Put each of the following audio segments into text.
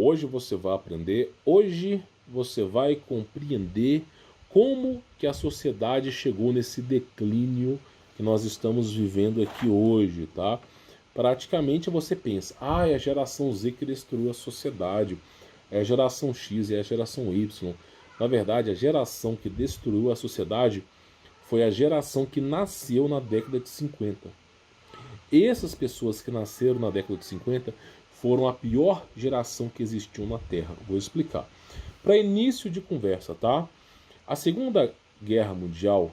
hoje você vai aprender, hoje você vai compreender como que a sociedade chegou nesse declínio que nós estamos vivendo aqui hoje, tá? Praticamente você pensa, é a geração Z que destruiu a sociedade, é a geração X, é a geração Y. Na verdade, a geração que destruiu a sociedade foi a geração que nasceu na década de 50. Essas pessoas que nasceram na década de 50 foram a pior geração que existiu na Terra. Vou explicar. Para início de conversa, tá? A Segunda Guerra Mundial,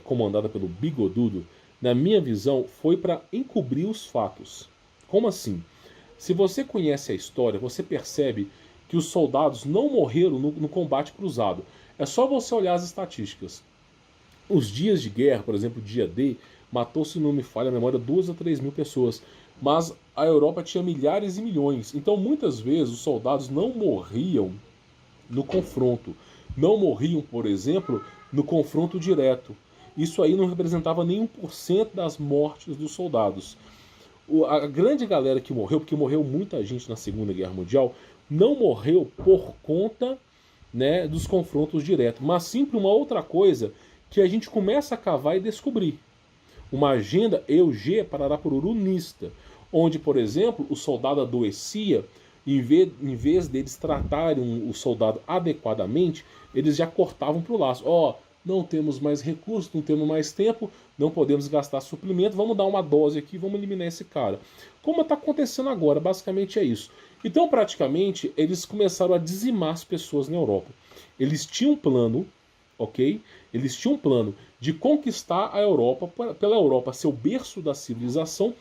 comandada pelo Bigodudo, na minha visão, foi para encobrir os fatos. Como assim? Se você conhece a história, você percebe que os soldados não morreram no combate cruzado. É só você olhar as estatísticas. Os dias de guerra, por exemplo, dia D, matou, se não me falha a memória, 2 a 3 mil pessoas. Mas a Europa tinha milhares e milhões. Então, muitas vezes, os soldados não morriam no confronto. Não morriam, por exemplo, no confronto direto. Isso aí não representava nem 1% das mortes dos soldados. A grande galera que morreu, porque morreu muita gente na Segunda Guerra Mundial, não morreu por conta, né, dos confrontos diretos, mas sim por uma outra coisa que a gente começa a cavar e descobrir. Uma agenda EUG pararapururunista, onde, por exemplo, o soldado adoecia, em vez deles tratarem o soldado adequadamente, eles já cortavam para o laço. Não temos mais recursos, não temos mais tempo, não podemos gastar suplemento, vamos dar uma dose aqui, vamos eliminar esse cara. Como está acontecendo agora, basicamente é isso. Então, praticamente, eles começaram a dizimar as pessoas na Europa. Eles tinham um plano, ok? Eles tinham um plano de conquistar a Europa, pela Europa ser o berço da civilização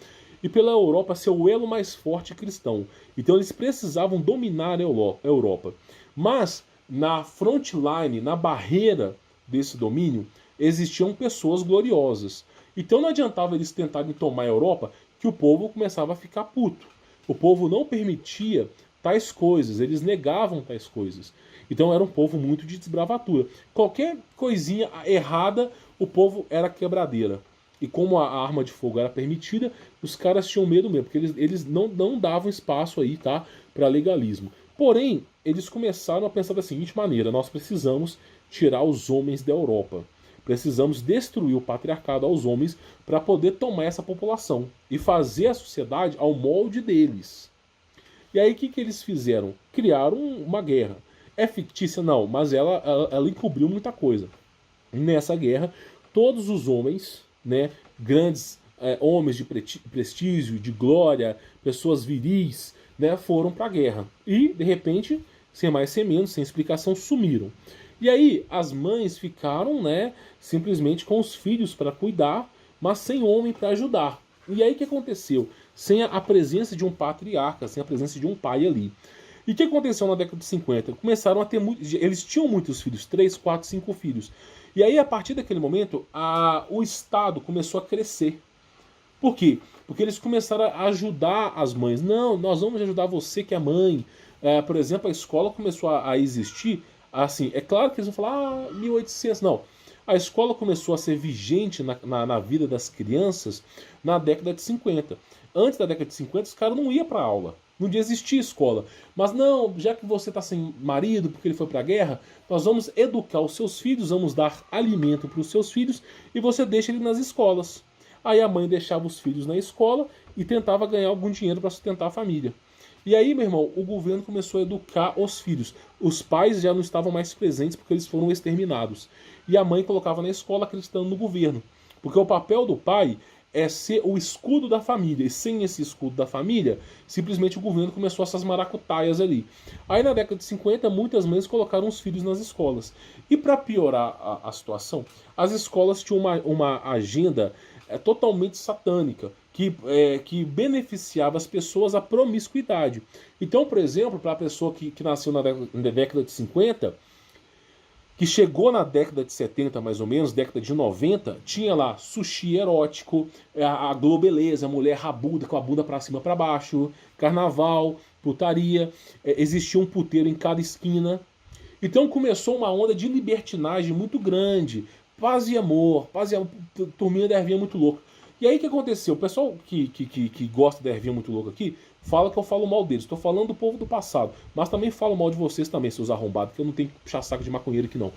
e pela Europa ser o elo mais forte cristão. Então eles precisavam dominar a Europa. Mas na frontline, na barreira desse domínio, existiam pessoas gloriosas. Então não adiantava eles tentarem tomar a Europa, que o povo começava a ficar puto. O povo não permitia tais coisas, eles negavam tais coisas. Então era um povo muito de desbravatura. Qualquer coisinha errada, o povo era quebradeira. E como a arma de fogo era permitida, os caras tinham medo mesmo, porque eles não davam espaço aí, tá, para legalismo. Porém, eles começaram a pensar da seguinte maneira: nós precisamos tirar os homens da Europa. Precisamos destruir o patriarcado aos homens para poder tomar essa população e fazer a sociedade ao molde deles. E aí o que eles fizeram? Criaram uma guerra. É fictícia? Não, mas ela encobriu muita coisa. Nessa guerra, todos os homens, né, grandes homens de prestígio, de glória, pessoas viris, né, foram para a guerra. E, de repente, sem mais sem menos, sem explicação, sumiram. E aí as mães ficaram, né, simplesmente com os filhos para cuidar, mas sem homem para ajudar. E aí o que aconteceu? Sem a presença de um patriarca, sem a presença de um pai ali. E o que aconteceu na década de 50? Começaram a ter eles tinham muitos filhos, 3, 4, 5 filhos. E aí, a partir daquele momento, o Estado começou a crescer. Por quê? Porque eles começaram a ajudar as mães. Não, nós vamos ajudar você que é mãe. Por exemplo, a escola começou a existir. Assim, é claro que eles vão falar, 1800, não. A escola começou a ser vigente na vida das crianças na década de 50. Antes da década de 50, os caras não iam para aula. Não existia escola. Mas não, já que você está sem marido porque ele foi para a guerra, nós vamos educar os seus filhos, vamos dar alimento para os seus filhos e você deixa ele nas escolas. Aí a mãe deixava os filhos na escola e tentava ganhar algum dinheiro para sustentar a família. E aí, meu irmão, o governo começou a educar os filhos. Os pais já não estavam mais presentes porque eles foram exterminados. E a mãe colocava na escola acreditando no governo. Porque o papel do pai é ser o escudo da família. E sem esse escudo da família, simplesmente o governo começou essas maracutaias ali. Aí na década de 50, muitas mães colocaram os filhos nas escolas. E para piorar a situação, as escolas tinham uma agenda totalmente satânica, que beneficiava as pessoas à promiscuidade. Então, por exemplo, para a pessoa que nasceu na década de 50, que chegou na década de 70, mais ou menos, década de 90, tinha lá sushi erótico, a globeleza, a mulher rabuda com a bunda pra cima pra baixo, carnaval, putaria, existia um puteiro em cada esquina. Então começou uma onda de libertinagem muito grande, paz e amor, turminha da ervinha muito louca. E aí o que aconteceu? O pessoal que gosta da ervinha muito louca aqui, fala que eu falo mal deles. Estou falando do povo do passado. Mas também falo mal de vocês também, seus arrombados, que eu não tenho que puxar saco de maconheiro aqui não.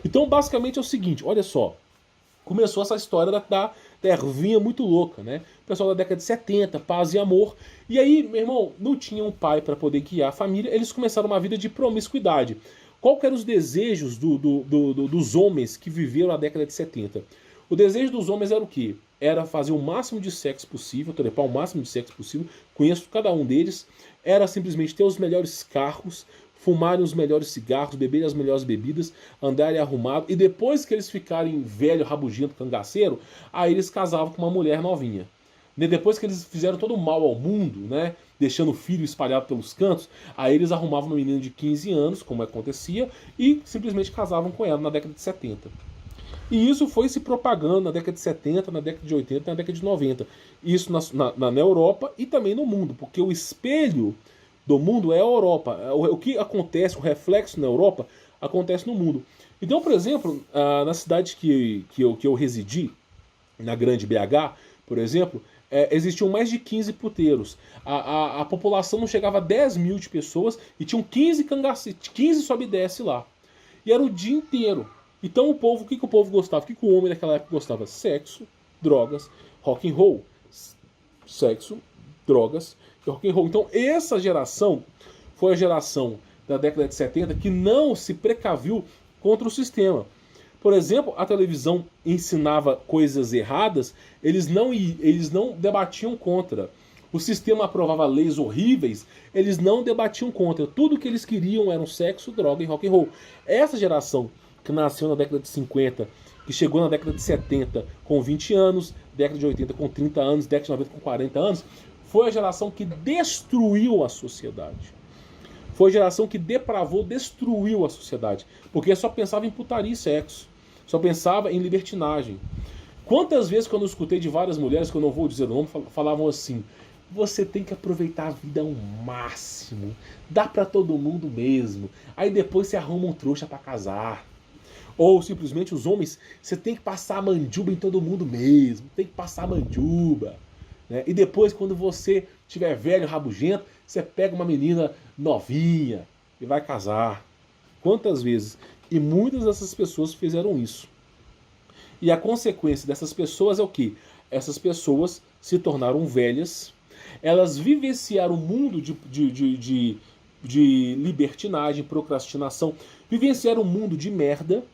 Então basicamente é o seguinte, olha só. Começou essa história da ervinha muito louca, né? O pessoal da década de 70, paz e amor. E aí, meu irmão, não tinha um pai para poder guiar a família, eles começaram uma vida de promiscuidade. Qual que eram os desejos dos homens que viveram na década de 70? O desejo dos homens era o quê? Era fazer o máximo de sexo possível, trepar o máximo de sexo possível, conheço cada um deles, era simplesmente ter os melhores carros, fumarem os melhores cigarros, beberem as melhores bebidas, andarem arrumado, e depois que eles ficarem velho, rabugento, cangaceiro, aí eles casavam com uma mulher novinha. Depois que eles fizeram todo o mal ao mundo, né, deixando o filho espalhado pelos cantos, aí eles arrumavam uma menina de 15 anos, como acontecia, e simplesmente casavam com ela na década de 70. E isso foi se propagando na década de 70, na década de 80, na década de 90. Isso na Europa e também no mundo, porque o espelho do mundo é a Europa. O que acontece, o reflexo na Europa, acontece no mundo. Então, por exemplo, na cidade que eu residi, na grande BH, por exemplo, existiam mais de 15 puteiros. A população não chegava a 10 mil de pessoas e tinham 15 cangacetes, 15 sobe e desce lá. E era o dia inteiro. Então o que o povo gostava? O que o homem naquela época gostava? Sexo, drogas, rock and roll. Sexo, drogas e rock and roll. Então essa geração foi a geração da década de 70 que não se precaviu contra o sistema. Por exemplo, a televisão ensinava coisas erradas, eles não debatiam contra. O sistema aprovava leis horríveis, eles não debatiam contra. Tudo que eles queriam era sexo, droga e rock and roll. Essa geração que nasceu na década de 50, que chegou na década de 70 com 20 anos, década de 80 com 30 anos, década de 90 com 40 anos, foi a geração que destruiu a sociedade. Foi a geração que depravou, destruiu a sociedade. Porque só pensava em putaria e sexo. Só pensava em libertinagem. Quantas vezes, quando eu escutei de várias mulheres, que eu não vou dizer o nome, falavam assim: você tem que aproveitar a vida ao máximo. Dá pra todo mundo mesmo. Aí depois você arruma um trouxa pra casar. Ou simplesmente os homens, você tem que passar a manjuba em todo mundo mesmo. Tem que passar a manjuba. Né? E depois, quando você tiver velho, rabugento, você pega uma menina novinha e vai casar. Quantas vezes? E muitas dessas pessoas fizeram isso. E a consequência dessas pessoas é o quê? Essas pessoas se tornaram velhas, elas vivenciaram um mundo de libertinagem, procrastinação, vivenciaram um mundo de merda,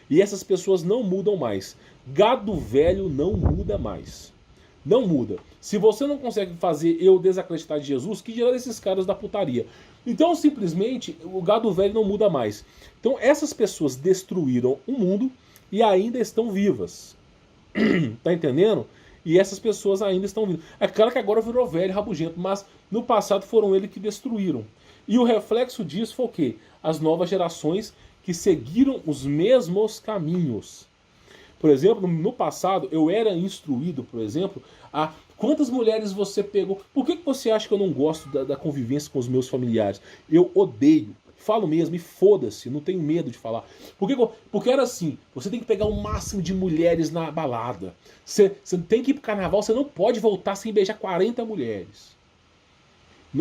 e essas pessoas não mudam mais. Gado velho não muda mais. Não muda. Se você não consegue fazer eu desacreditar de Jesus, que dirá desses caras da putaria? Então, simplesmente, o gado velho não muda mais. Então, essas pessoas destruíram o mundo e ainda estão vivas. Tá entendendo? E essas pessoas ainda estão vivas. É claro que agora virou velho, rabugento, mas no passado foram eles que destruíram. E o reflexo disso foi o quê? As novas gerações que seguiram os mesmos caminhos. Por exemplo, no passado, eu era instruído, por exemplo, a quantas mulheres você pegou. Por que você acha que eu não gosto da convivência com os meus familiares? Eu odeio. Falo mesmo, e foda-se, não tenho medo de falar. Porque era assim, você tem que pegar o máximo de mulheres na balada. Você tem que ir pro carnaval, você não pode voltar sem beijar 40 mulheres.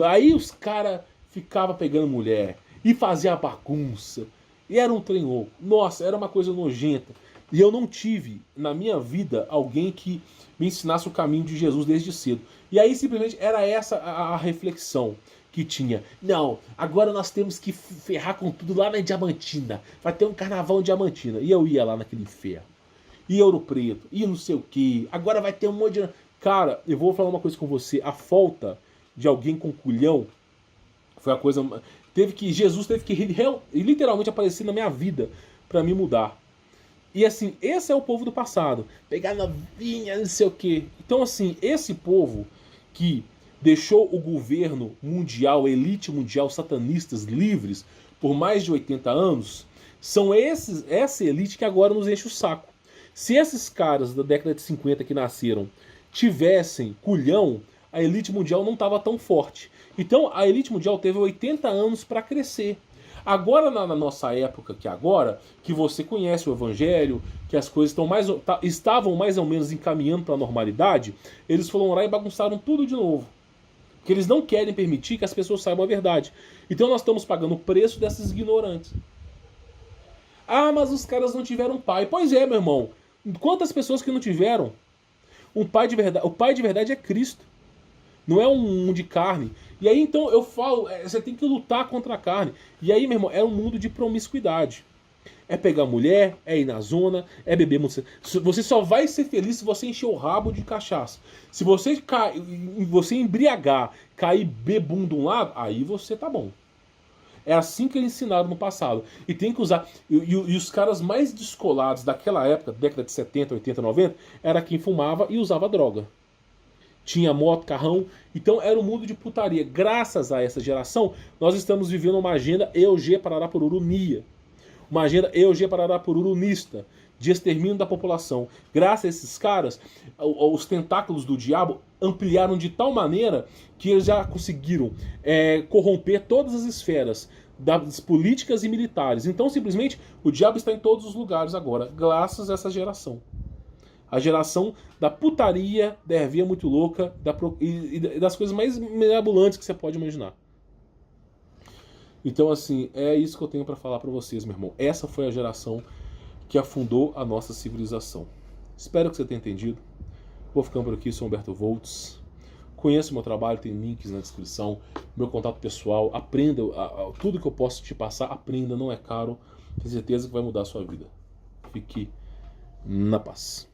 Aí os caras ficavam pegando mulher e faziam bagunça. E era um trem louco. Nossa, era uma coisa nojenta. E eu não tive, na minha vida, alguém que me ensinasse o caminho de Jesus desde cedo. E aí, simplesmente, era essa a reflexão que tinha. Não, agora nós temos que ferrar com tudo lá na Diamantina. Vai ter um carnaval em Diamantina. E eu ia lá naquele ferro. E Ouro Preto. E não sei o quê. Agora vai ter um monte de... Cara, eu vou falar uma coisa com você. A falta de alguém com culhão foi a coisa... Jesus teve que literalmente aparecer na minha vida para me mudar. E assim, esse é o povo do passado. Pegar novinha, não sei o quê. Então assim, esse povo que deixou o governo mundial, a elite mundial, satanistas livres por mais de 80 anos, são essa elite que agora nos enche o saco. Se esses caras da década de 50 que nasceram tivessem culhão, a elite mundial não estava tão forte. Então a elite mundial teve 80 anos para crescer. Agora, na nossa época, que agora, que você conhece o evangelho, que as coisas estavam mais ou menos encaminhando para a normalidade, eles foram lá e bagunçaram tudo de novo. Porque eles não querem permitir que as pessoas saibam a verdade. Então nós estamos pagando o preço desses ignorantes. Ah, mas os caras não tiveram pai. Pois é, meu irmão. Quantas pessoas que não tiveram? O pai de verdade é Cristo. Não é um de carne. E aí então eu falo, você tem que lutar contra a carne. E aí, meu irmão, é um mundo de promiscuidade. É pegar mulher, é ir na zona, é beber muito. Você só vai ser feliz se você encher o rabo de cachaça. Se você embriagar, cair bebum de um lado, aí você tá bom. É assim que eles ensinaram no passado. E tem que usar. E os caras mais descolados daquela época, década de 70, 80, 90, era quem fumava e usava droga. Tinha moto, carrão. Então era um mundo de putaria. Graças a essa geração, nós estamos vivendo uma agenda EUG Pararapururu-NIA. Uma agenda EUG Pararapururu-nista, de extermínio da população. Graças a esses caras, os tentáculos do diabo ampliaram de tal maneira que eles já conseguiram corromper todas as esferas das políticas e militares. Então, simplesmente, o diabo está em todos os lugares agora, graças a essa geração. A geração da putaria, da ervia muito louca e das coisas mais mirabolantes que você pode imaginar. Então, assim, é isso que eu tenho para falar para vocês, meu irmão. Essa foi a geração que afundou a nossa civilização. Espero que você tenha entendido. Vou ficando por aqui, sou Humberto Voltz. Conheça o meu trabalho, tem links na descrição. Meu contato pessoal, aprenda tudo que eu posso te passar, aprenda, não é caro. Tenho certeza que vai mudar a sua vida. Fique na paz.